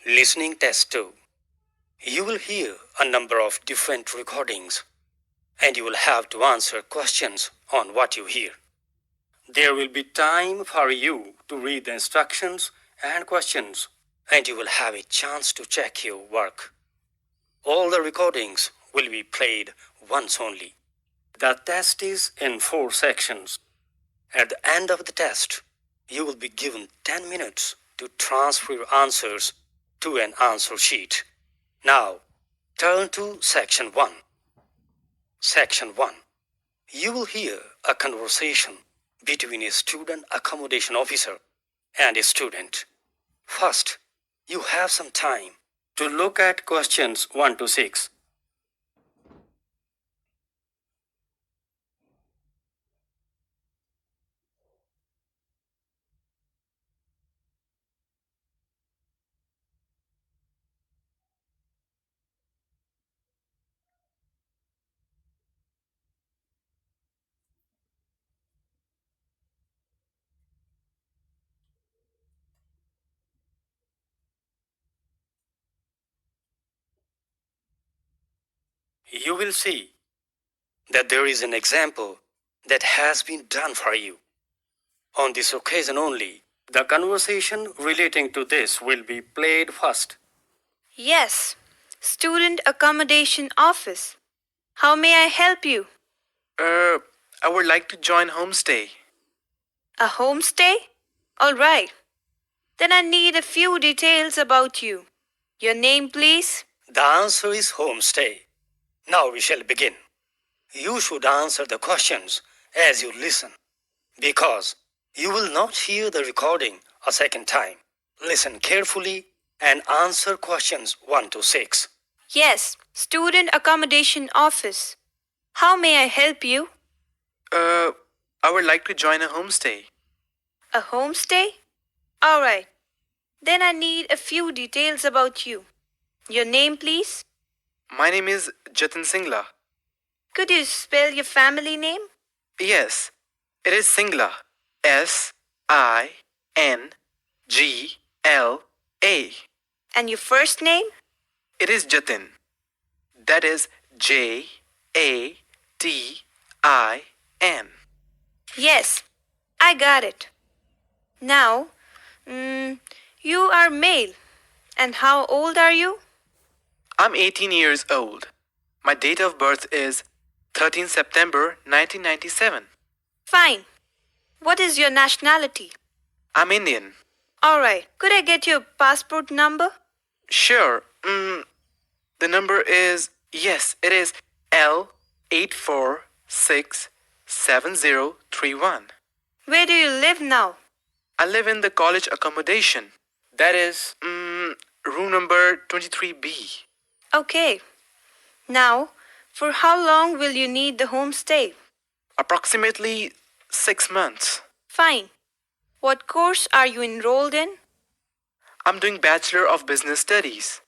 Listening test 2. You will hear a number of different recordings and you will have to answer questions on what you hear. There will be time for you to read the instructions and questions and you will have a chance to check your work. All the recordings will be played once only. The test is in 4 sections. At the end of the test, you will be given 10 minutes to transfer your answers to an answer sheet. Now, turn to Section 1. Section 1. You will hear a conversation between a student accommodation officer and a student. First, you have some time to look at questions 1 to 6. You will see that there is an example that has been done for you. On this occasion only, the conversation relating to this will be played first. Yes, Student Accommodation Office. How may I help you? I would like to join homestay. A homestay? All right. Then I need a few details about you. Your name, please? The answer is homestay. Now we shall begin. You should answer the questions as you listen, because you will not hear the recording a second time. Listen carefully and answer questions 1 to 6. Yes, Student Accommodation Office. How may I help you? I would like to join a homestay. A homestay? All right. Then I need a few details about you. Your name, please? My name is Jatin Singla. Could you spell your family name? Yes, it is Singla. Singla. And your first name? It is Jatin. That is Jatin. Yes, I got it. Now, you are male. And how old are you? I'm 18 years old. My date of birth is 13 September 1997. Fine. What is your nationality? I'm Indian. All right. Could I get your passport number? Sure. The number is, yes, it is L8467031. Where do you live now? I live in the college accommodation. That is, room number 23B. Okay. Now, for how long will you need the homestay? Approximately 6 months. Fine. What course are you enrolled in? I'm doing Bachelor of Business Studies.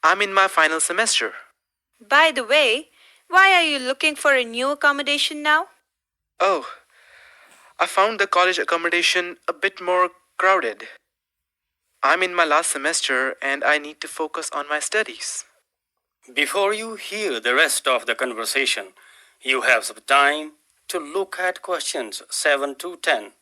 I'm in my final semester. By the way, why are you looking for a new accommodation now? Oh, I found the college accommodation a bit more crowded. I'm in my last semester and I need to focus on my studies. Before you hear the rest of the conversation, you have some time to look at questions 7 to 10.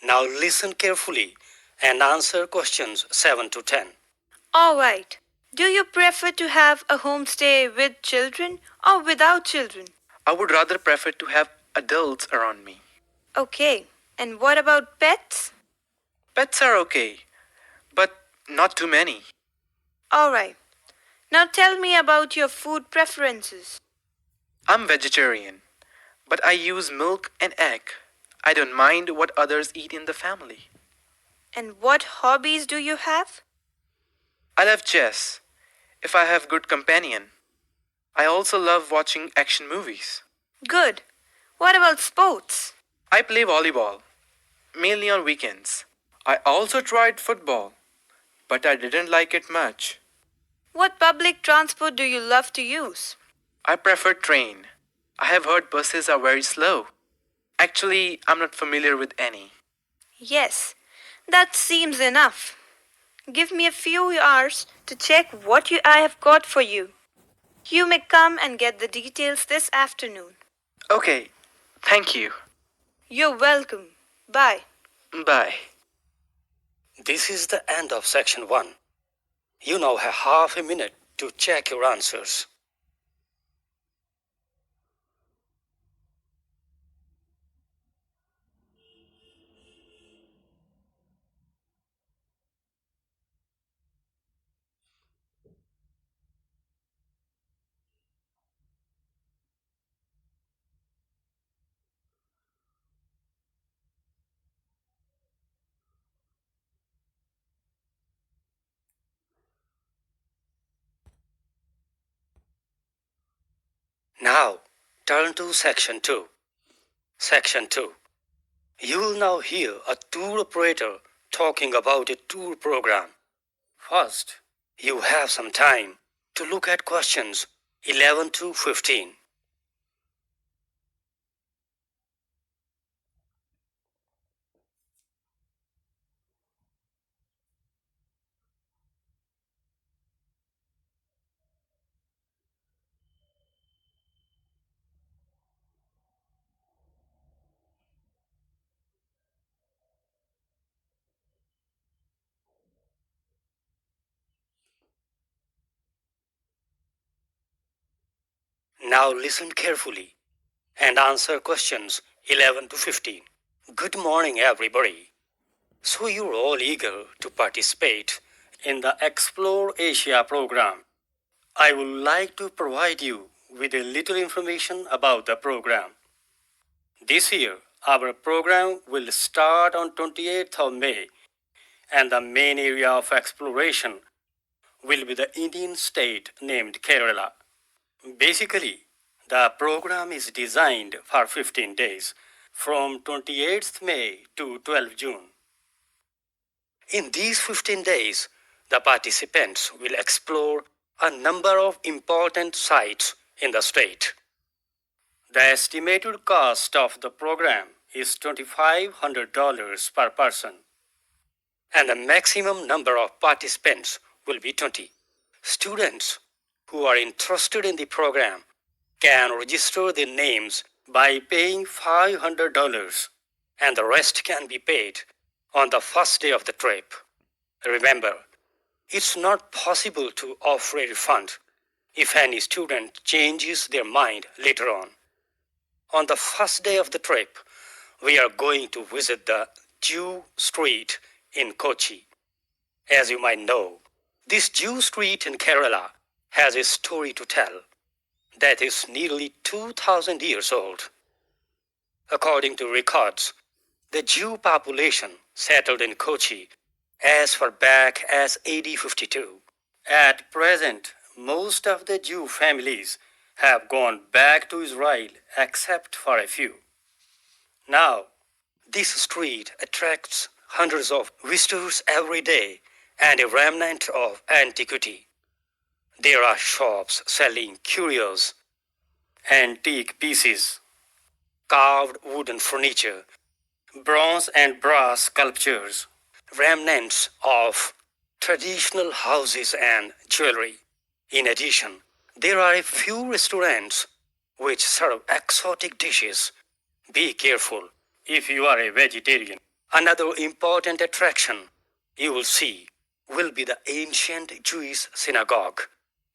Now listen carefully and answer questions 7 to 10. All right. Do you prefer to have a homestay with children or without children? I would rather prefer to have adults around me. Okay. And what about pets? Pets are okay, but not too many. All right. Now tell me about your food preferences. I'm vegetarian, but I use milk and egg. I don't mind what others eat in the family. And what hobbies do you have? I love chess if I have good companion. I also love watching action movies. Good. What about sports? I play volleyball, mainly on weekends. I also tried football, but I didn't like it much. What public transport do you love to use? I prefer train. I have heard buses are very slow. Actually, I'm not familiar with any. Yes, that seems enough. Give me a few hours to check what I have got for you. You may come and get the details this afternoon. Okay, thank you. You're welcome. Bye. Bye. This is the end of section 1. You now have half a minute to check your answers. Now, turn to section 2. Section 2. You will now hear a tour operator talking about a tour program. First, you have some time to look at questions 11 to 15. Now listen carefully and answer questions 11 to 15. Good morning, everybody. So you're all eager to participate in the Explore Asia program. I would like to provide you with a little information about the program. This year, our program will start on 28th of May, and the main area of exploration will be the Indian state named Kerala. Basically, the program is designed for 15 days from 28th May to 12 June. In these 15 days, the participants will explore a number of important sites in the state. The estimated cost of the program is $2,500 per person, and the maximum number of participants will be 20. Students who are interested in the program can register their names by paying $500, and the rest can be paid on the first day of the trip. Remember, it's not possible to offer a refund if any student changes their mind later on. On the first day of the trip, we are going to visit the Jew Street in Kochi. As you might know, this Jew Street in Kerala has a story to tell that is nearly 2,000 years old. According to records, the Jew population settled in Kochi as far back as AD 52. At present, most of the Jew families have gone back to Israel except for a few. Now, this street attracts hundreds of visitors every day and a remnant of antiquity. There are shops selling curios, antique pieces, carved wooden furniture, bronze and brass sculptures, remnants of traditional houses and jewelry. In addition, there are a few restaurants which serve exotic dishes. Be careful if you are a vegetarian. Another important attraction you will see will be the ancient Jewish synagogue.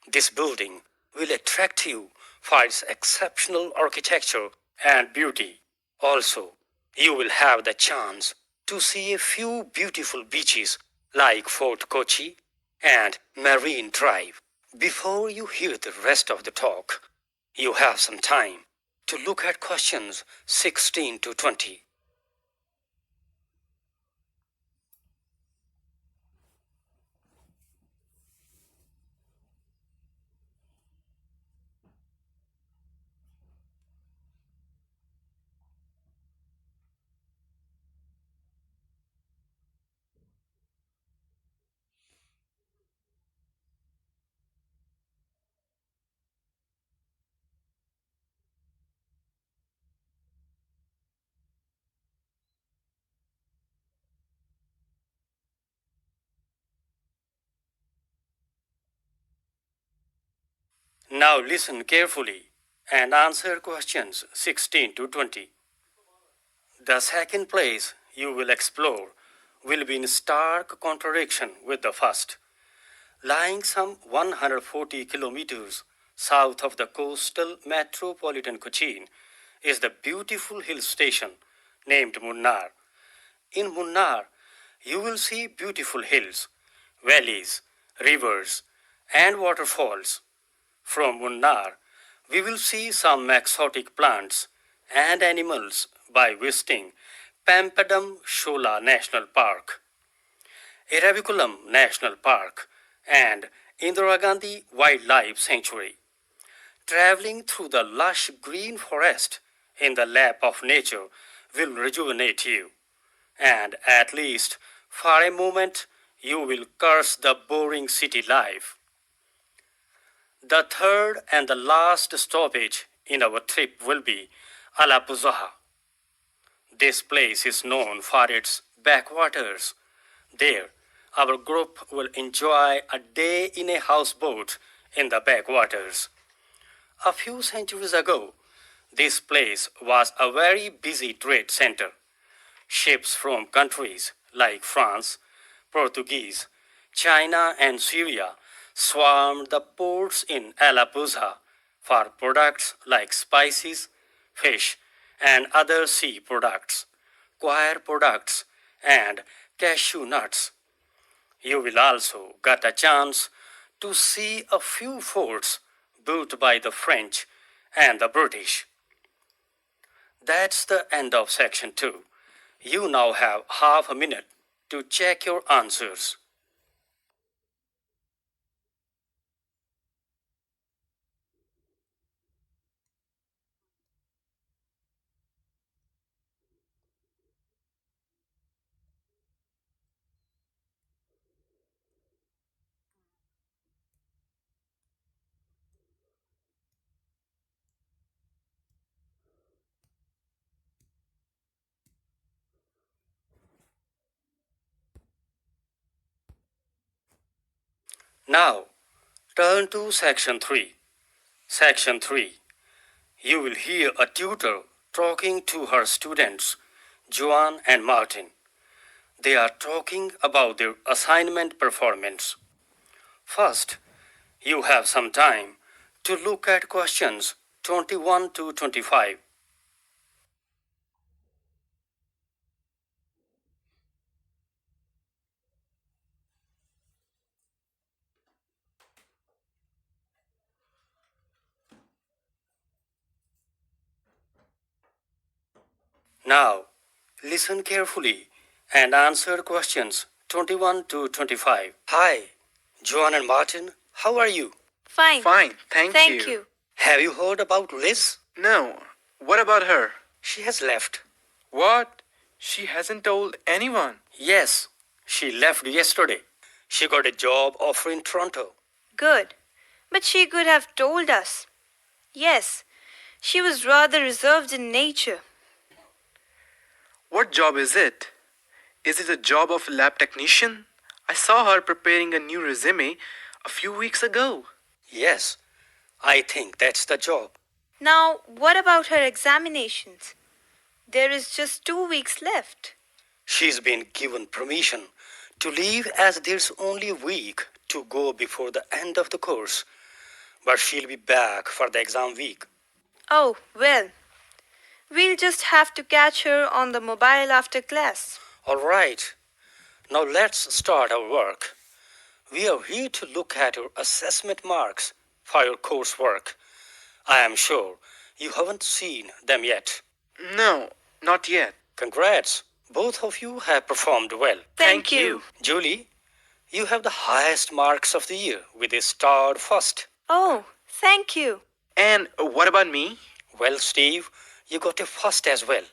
This building will attract you for its exceptional architecture and beauty. Also, you will have the chance to see a few beautiful beaches like Fort Kochi and Marine Drive. Before you hear the rest of the talk, you have some time to look at questions 16 to 20. Now listen carefully and answer questions 16 to 20. The second place you will explore will be in stark contradiction with the first. Lying some 140 kilometers south of the coastal metropolitan Cochin is the beautiful hill station named Munnar. In Munnar, you will see beautiful hills, valleys, rivers, and waterfalls. From Munnar, we will see some exotic plants and animals by visiting Pampadam Shola National Park, Eraviculam National Park, and Indira Gandhi Wildlife Sanctuary. Traveling through the lush green forest in the lap of nature will rejuvenate you, and at least for a moment you will curse the boring city life. The third and the last stoppage in our trip will be Alapuzaha. This place is known for its backwaters. There, our group will enjoy a day in a houseboat in the backwaters. A few centuries ago, this place was a very busy trade center. Ships from countries like France, Portuguese, China, and Syria swarmed the ports in Alappuzha for products like spices, fish, and other sea products, coir products, and cashew nuts. You will also get a chance to see a few forts built by the French and the British. That's the end of section 2. You now have half a minute to check your answers. Now, turn to section 3. Section 3. You will hear a tutor talking to her students, Joan and Martin. They are talking about their assignment performance. First, you have some time to look at questions 21 to 25. Now, listen carefully and answer questions 21 to 25. Hi, Joan and Martin, how are you? Fine. Fine, thank Thank you. you. Have you heard about Liz? No. What about her? She has left. What? She hasn't told anyone. Yes, she left yesterday. She got a job offer in Toronto. Good. But she could have told us. Yes, she was rather reserved in nature. What job is it? Is it a job of lab technician? I saw her preparing a new resume a few weeks ago. Yes, I think that's the job. Now, what about her examinations? There is just 2 weeks left. She's been given permission to leave as there's only a week to go before the end of the course. But she'll be back for the exam week. Oh, well. We'll just have to catch her on the mobile after class. All right, now let's start our work. We are here to look at your assessment marks for your coursework. I am sure you haven't seen them yet. No, not yet. Congrats, both of you have performed well. Thank you. Julie, you have the highest marks of the year with a starred first. Oh, thank you. And what about me? Well, Steve, you got a first as well.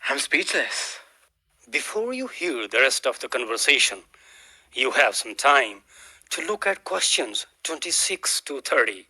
I'm speechless. Before you hear the rest of the conversation, you have some time to look at questions 26 to 30.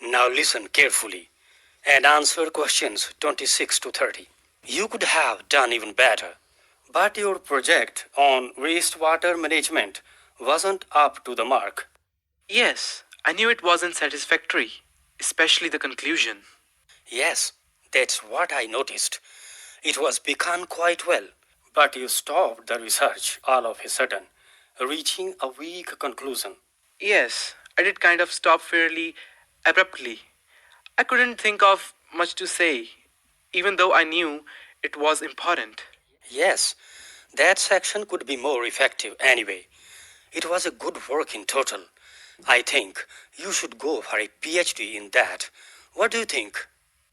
Now listen carefully and answer questions 26 to 30. You could have done even better, but your project on wastewater management wasn't up to the mark. Yes, I knew it wasn't satisfactory, especially the conclusion. Yes, that's what I noticed. It was begun quite well, but you stopped the research all of a sudden, reaching a weak conclusion. Yes, I did kind of stop fairly abruptly. I couldn't think of much to say, even though I knew it was important. Yes, that section could be more effective anyway. It was a good work in total. I think you should go for a PhD in that. What do you think?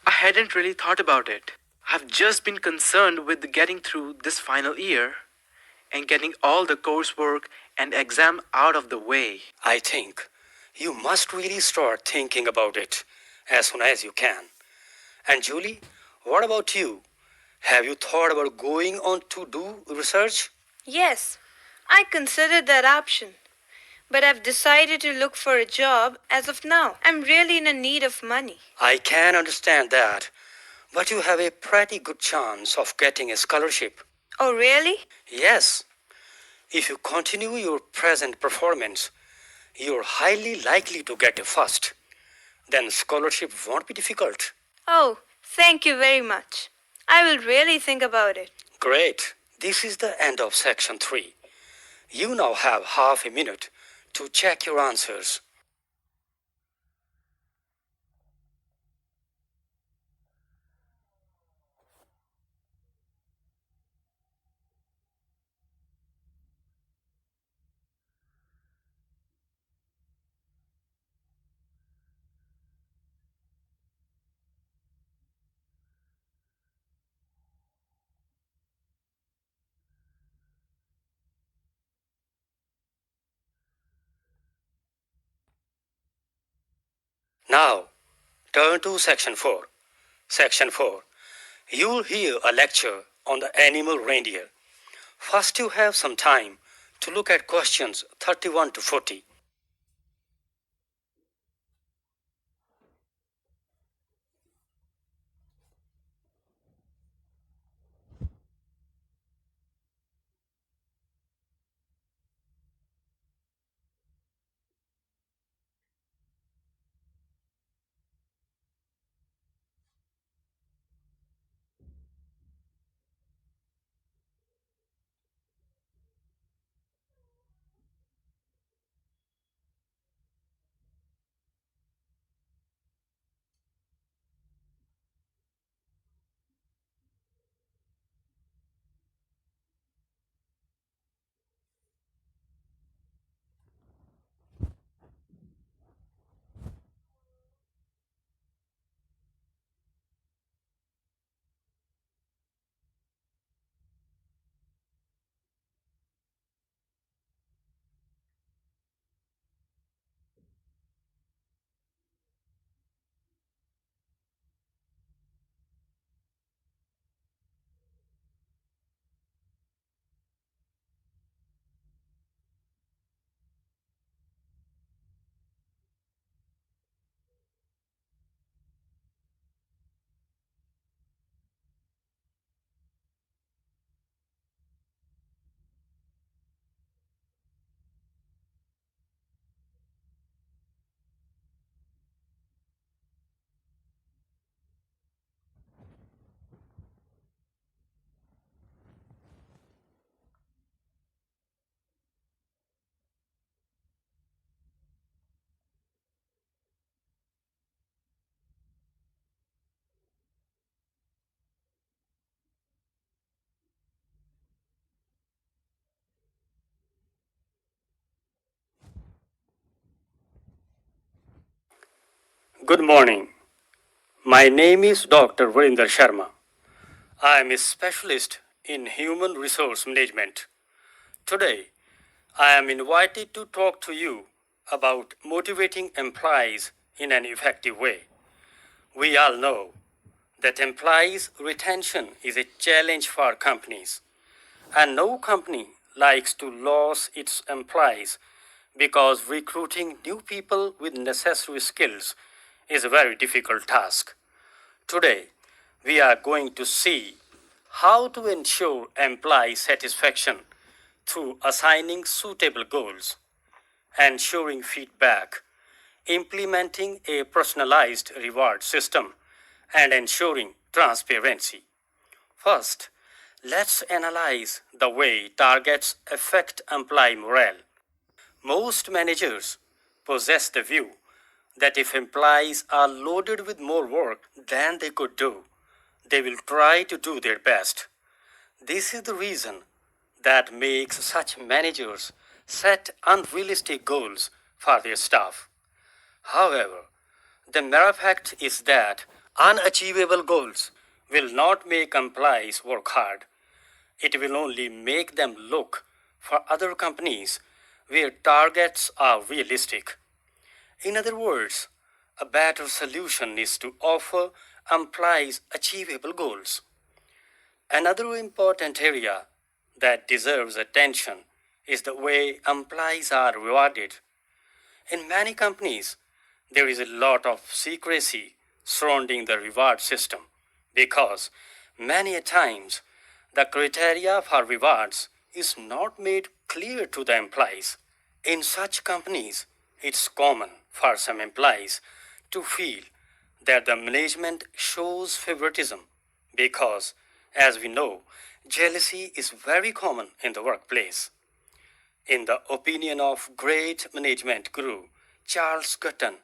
I hadn't really thought about it. I've just been concerned with getting through this final year and getting all the coursework and exam out of the way. I think you must really start thinking about it as soon as you can. And Julie, what about you? Have you thought about going on to do research? Yes, I considered that option, but I've decided to look for a job as of now. I'm really in a need of money. I can understand that, but you have a pretty good chance of getting a scholarship. Oh, really? Yes, if you continue your present performance, you're highly likely to get a first. Then scholarship won't be difficult. Oh, thank you very much. I will really think about it. Great. This is the end of section 3. You now have half a minute to check your answers. Now, turn to section 4. Section 4. You'll hear a lecture on the animal reindeer. First, you have some time to look at questions 31 to 40. Good morning. My name is Dr. Varinder Sharma. I am a specialist in human resource management. Today, I am invited to talk to you about motivating employees in an effective way. We all know that employees' retention is a challenge for companies, and no company likes to lose its employees because recruiting new people with necessary skills is a very difficult task. Today, we are going to see how to ensure employee satisfaction through assigning suitable goals, ensuring feedback, implementing a personalized reward system, and ensuring transparency. First, let's analyze the way targets affect employee morale. Most managers possess the view that if employees are loaded with more work than they could do, they will try to do their best. This is the reason that makes such managers set unrealistic goals for their staff. However, the mere fact is that unachievable goals will not make employees work hard. It will only make them look for other companies where targets are realistic. In other words, a better solution is to offer employees achievable goals. Another important area that deserves attention is the way employees are rewarded. In many companies, there is a lot of secrecy surrounding the reward system because many a times the criteria for rewards is not made clear to the employees. In such companies, it's common for some employees to feel that the management shows favoritism because, as we know, jealousy is very common in the workplace. In the opinion of great management guru Charles Gutton,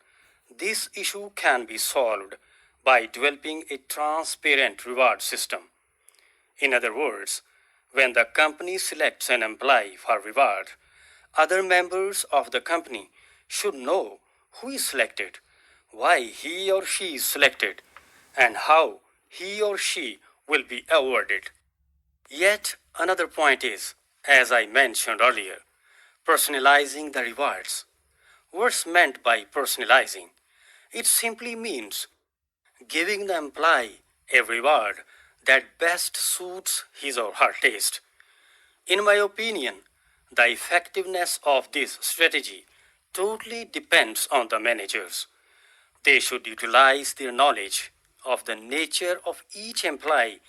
this issue can be solved by developing a transparent reward system. In other words, when the company selects an employee for reward, other members of the company should know who is selected, why he or she is selected, and how he or she will be awarded. Yet another point is, as I mentioned earlier, personalizing the rewards. What's meant by personalizing? It simply means giving the employee a reward that best suits his or her taste. In my opinion, the effectiveness of this strategy totally depends on the managers. They should utilize their knowledge of the nature of each employee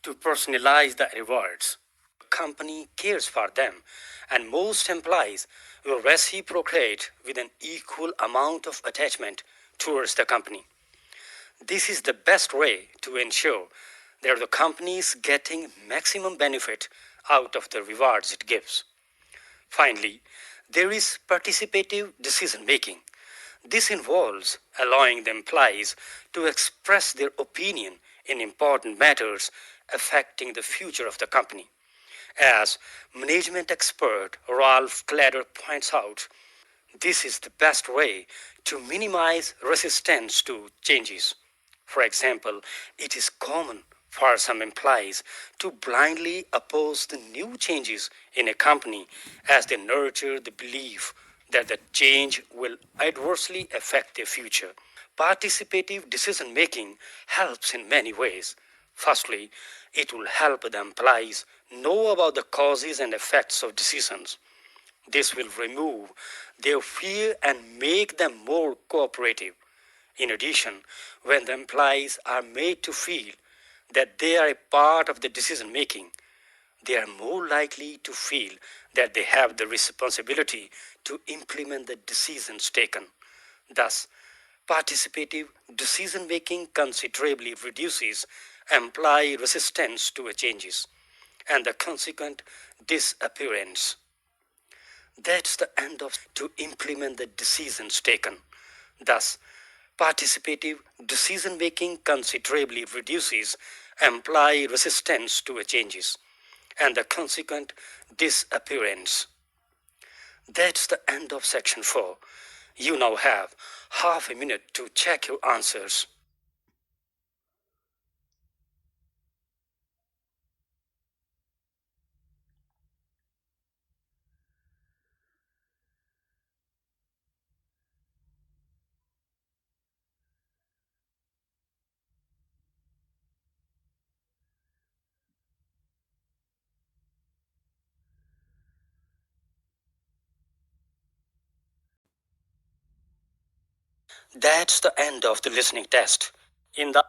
to personalize the rewards. Company cares for them, and most employees will reciprocate with an equal amount of attachment towards the company. This is the best way to ensure that the company is getting maximum benefit out of the rewards it gives. Finally, there is participative decision making. This involves allowing the employees to express their opinion in important matters affecting the future of the company. As management expert Ralph Kladder points out, this is the best way to minimize resistance to changes. For example, it is common for some employees to blindly oppose the new changes in a company as they nurture the belief that the change will adversely affect their future. Participative decision making helps in many ways. Firstly, it will help the employees know about the causes and effects of decisions. This will remove their fear and make them more cooperative. In addition, when the employees are made to feel that they are a part of the decision making, they are more likely to feel that they have the responsibility to implement the decisions taken. Thus, participative decision making considerably reduces employee resistance to changes and the consequent disappearance. That's the end of to implement the decisions taken. Thus, participative decision making considerably reduces employee resistance to changes and the consequent disappearance. That's the end of section 4. You now have half a minute to check your answers. That's the end of the listening test. In the